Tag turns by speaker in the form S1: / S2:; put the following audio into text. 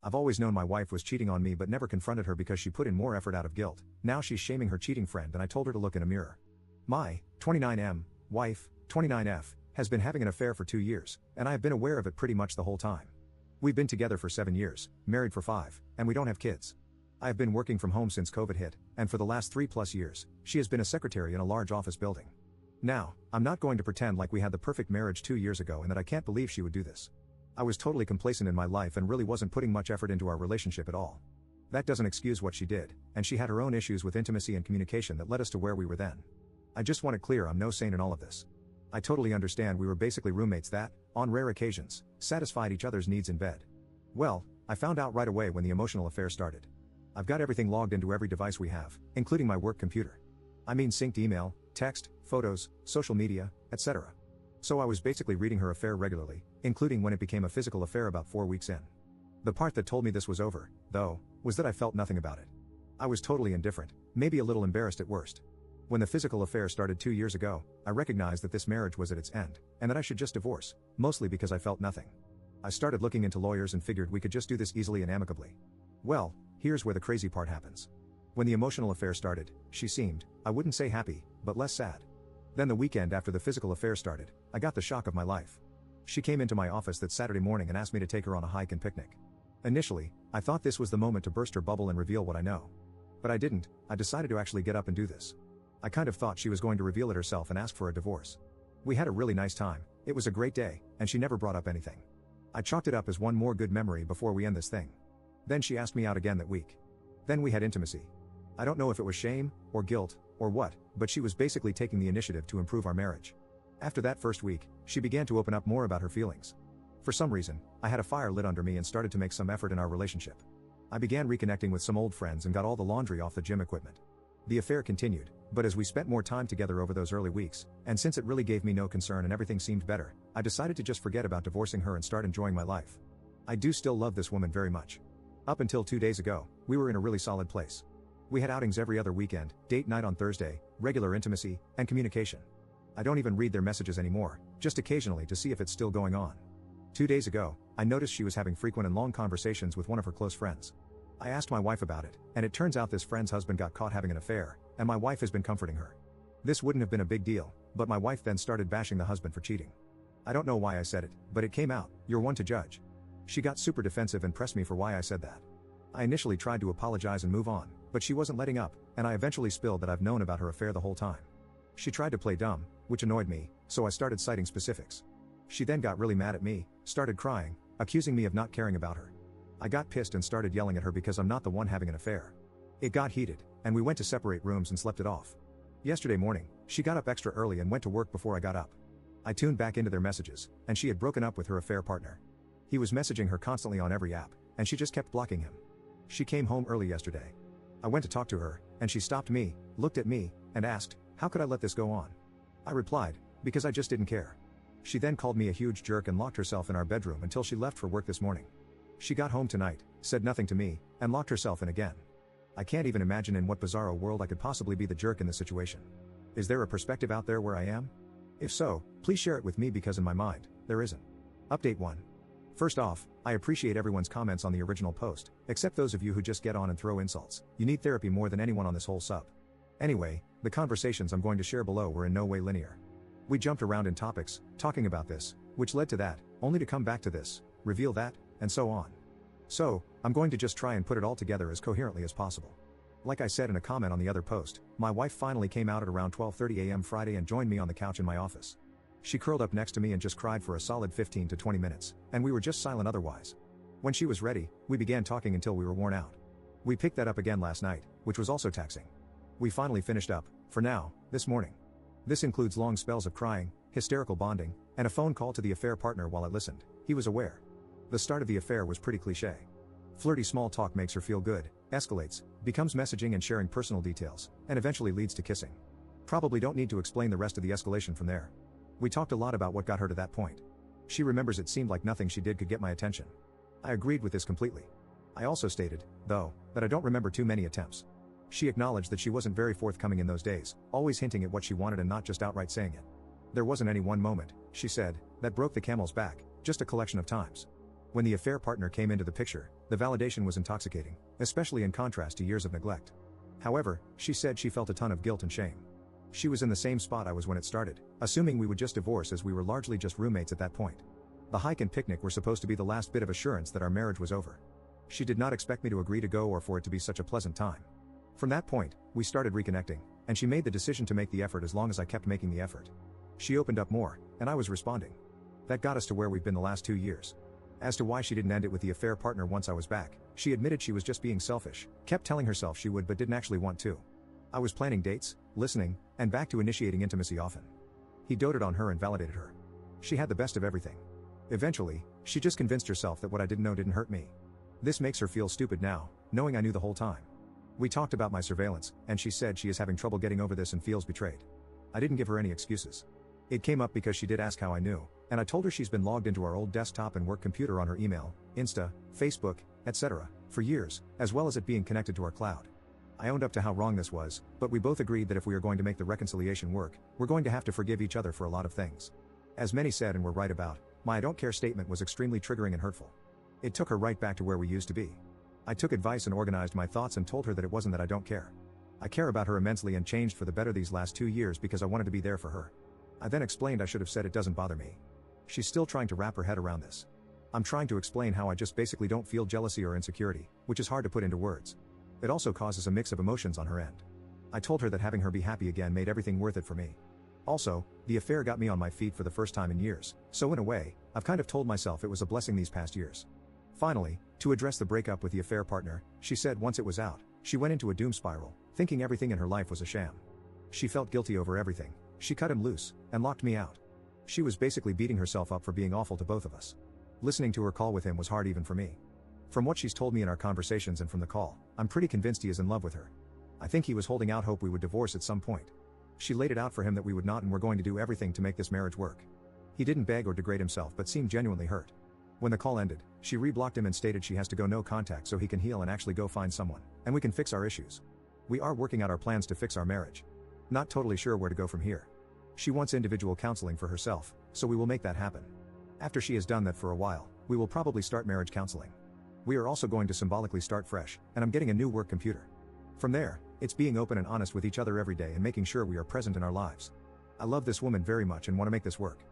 S1: I've always known my wife was cheating on me but never confronted her because she put in more effort out of guilt. Now she's shaming her cheating friend and I told her to look in a mirror. My 29M wife, 29F, has been having an affair for 2 years, and I have been aware of it pretty much the whole time. We've been together for 7 years, married for 5, and we don't have kids. I have been working from home since COVID hit, and for the last 3+ years, she has been a secretary in a large office building. Now, I'm not going to pretend like we had the perfect marriage 2 years ago and that I can't believe she would do this. I was totally complacent in my life and really wasn't putting much effort into our relationship at all. That doesn't excuse what she did, and she had her own issues with intimacy and communication that led us to where we were then. I just want it clear I'm no saint in all of this. I totally understand we were basically roommates that, on rare occasions, satisfied each other's needs in bed. Well, I found out right away when the emotional affair started. I've got everything logged into every device we have, including my work computer. I mean synced email, text, photos, social media, etc. So I was basically reading her affair regularly, including when it became a physical affair about 4 weeks in. The part that told me this was over, though, was that I felt nothing about it. I was totally indifferent, maybe a little embarrassed at worst. When the physical affair started 2 years ago, I recognized that this marriage was at its end, and that I should just divorce, mostly because I felt nothing. I started looking into lawyers and figured we could just do this easily and amicably. Well, here's where the crazy part happens. When the emotional affair started, she seemed, I wouldn't say happy, but less sad. Then the weekend after the physical affair started, I got the shock of my life. She came into my office that Saturday morning and asked me to take her on a hike and picnic. Initially, I thought this was the moment to burst her bubble and reveal what I know. But I didn't. I decided to actually get up and do this. I kind of thought she was going to reveal it herself and ask for a divorce. We had a really nice time, it was a great day, and she never brought up anything. I chalked it up as one more good memory before we end this thing. Then she asked me out again that week. Then we had intimacy. I don't know if it was shame, or guilt, or what, but she was basically taking the initiative to improve our marriage. After that first week, she began to open up more about her feelings. For some reason, I had a fire lit under me and started to make some effort in our relationship. I began reconnecting with some old friends and got all the laundry off the gym equipment. The affair continued, but as we spent more time together over those early weeks, and since it really gave me no concern and everything seemed better, I decided to just forget about divorcing her and start enjoying my life. I do still love this woman very much. Up until 2 days ago, we were in a really solid place. We had outings every other weekend, date night on Thursday, regular intimacy, and communication. I don't even read their messages anymore, just occasionally to see if it's still going on. 2 days ago, I noticed she was having frequent and long conversations with one of her close friends. I asked my wife about it, and it turns out this friend's husband got caught having an affair, and my wife has been comforting her. This wouldn't have been a big deal, but my wife then started bashing the husband for cheating. I don't know why I said it, but it came out. You're one to judge. She got super defensive and pressed me for why I said that. I initially tried to apologize and move on, but she wasn't letting up, and I eventually spilled that I've known about her affair the whole time. She tried to play dumb, which annoyed me, so I started citing specifics. She then got really mad at me, started crying, accusing me of not caring about her. I got pissed and started yelling at her because I'm not the one having an affair. It got heated, and we went to separate rooms and slept it off. Yesterday morning, she got up extra early and went to work before I got up. I tuned back into their messages, and she had broken up with her affair partner. He was messaging her constantly on every app, and she just kept blocking him. She came home early yesterday. I went to talk to her, and she stopped me, looked at me, and asked, how could I let this go on? I replied, because I just didn't care. She then called me a huge jerk and locked herself in our bedroom until she left for work this morning. She got home tonight, said nothing to me, and locked herself in again. I can't even imagine in what bizarro world I could possibly be the jerk in this situation. Is there a perspective out there where I am? If so, please share it with me because in my mind, there isn't. Update 1. First off, I appreciate everyone's comments on the original post, except those of you who just get on and throw insults. You need therapy more than anyone on this whole sub. Anyway, the conversations I'm going to share below were in no way linear. We jumped around in topics, talking about this, which led to that, only to come back to this, reveal that, and so on. So, I'm going to just try and put it all together as coherently as possible. Like I said in a comment on the other post, my wife finally came out at around 12:30 a.m. Friday and joined me on the couch in my office. She curled up next to me and just cried for a solid 15 to 20 minutes, and we were just silent otherwise. When she was ready, we began talking until we were worn out. We picked that up again last night, which was also taxing. We finally finished up, for now, this morning. This includes long spells of crying, hysterical bonding, and a phone call to the affair partner while I listened. He was aware. The start of the affair was pretty cliché. Flirty small talk makes her feel good, escalates, becomes messaging and sharing personal details, and eventually leads to kissing. Probably don't need to explain the rest of the escalation from there. We talked a lot about what got her to that point. She remembers it seemed like nothing she did could get my attention. I agreed with this completely. I also stated, though, that I don't remember too many attempts. She acknowledged that she wasn't very forthcoming in those days, always hinting at what she wanted and not just outright saying it. There wasn't any one moment, she said, that broke the camel's back, just a collection of times. When the affair partner came into the picture, the validation was intoxicating, especially in contrast to years of neglect. However, she said she felt a ton of guilt and shame. She was in the same spot I was when it started, assuming we would just divorce as we were largely just roommates at that point. The hike and picnic were supposed to be the last bit of assurance that our marriage was over. She did not expect me to agree to go or for it to be such a pleasant time. From that point, we started reconnecting, and she made the decision to make the effort as long as I kept making the effort. She opened up more, and I was responding. That got us to where we've been the last 2 years. As to why she didn't end it with the affair partner once I was back, she admitted she was just being selfish, kept telling herself she would but didn't actually want to. I was planning dates, listening, and back to initiating intimacy often. He doted on her and validated her. She had the best of everything. Eventually, she just convinced herself that what I didn't know didn't hurt me. This makes her feel stupid now, knowing I knew the whole time. We talked about my surveillance, and she said she is having trouble getting over this and feels betrayed. I didn't give her any excuses. It came up because she did ask how I knew, and I told her she's been logged into our old desktop and work computer on her email, Insta, Facebook, etc., for years, as well as it being connected to our cloud. I owned up to how wrong this was, but we both agreed that if we are going to make the reconciliation work, we're going to have to forgive each other for a lot of things. As many said and were right about, my "I don't care" statement was extremely triggering and hurtful. It took her right back to where we used to be. I took advice and organized my thoughts and told her that it wasn't that I don't care. I care about her immensely and changed for the better these last 2 years because I wanted to be there for her. I then explained I should have said it doesn't bother me. She's still trying to wrap her head around this. I'm trying to explain how I just basically don't feel jealousy or insecurity, which is hard to put into words. It also causes a mix of emotions on her end. I told her that having her be happy again made everything worth it for me. Also, the affair got me on my feet for the first time in years, so in a way, I've kind of told myself it was a blessing these past years. Finally, to address the breakup with the affair partner, she said once it was out, she went into a doom spiral, thinking everything in her life was a sham. She felt guilty over everything. She cut him loose, and locked me out. She was basically beating herself up for being awful to both of us. Listening to her call with him was hard even for me. From what she's told me in our conversations and from the call, I'm pretty convinced he is in love with her. I think he was holding out hope we would divorce at some point. She laid it out for him that we would not and were going to do everything to make this marriage work. He didn't beg or degrade himself but seemed genuinely hurt. When the call ended, she reblocked him and stated she has to go no contact so he can heal and actually go find someone, and we can fix our issues. We are working out our plans to fix our marriage. Not totally sure where to go from here. She wants individual counseling for herself, so we will make that happen. After she has done that for a while, we will probably start marriage counseling. We are also going to symbolically start fresh, and I'm getting a new work computer. From there, it's being open and honest with each other every day and making sure we are present in our lives. I love this woman very much and want to make this work.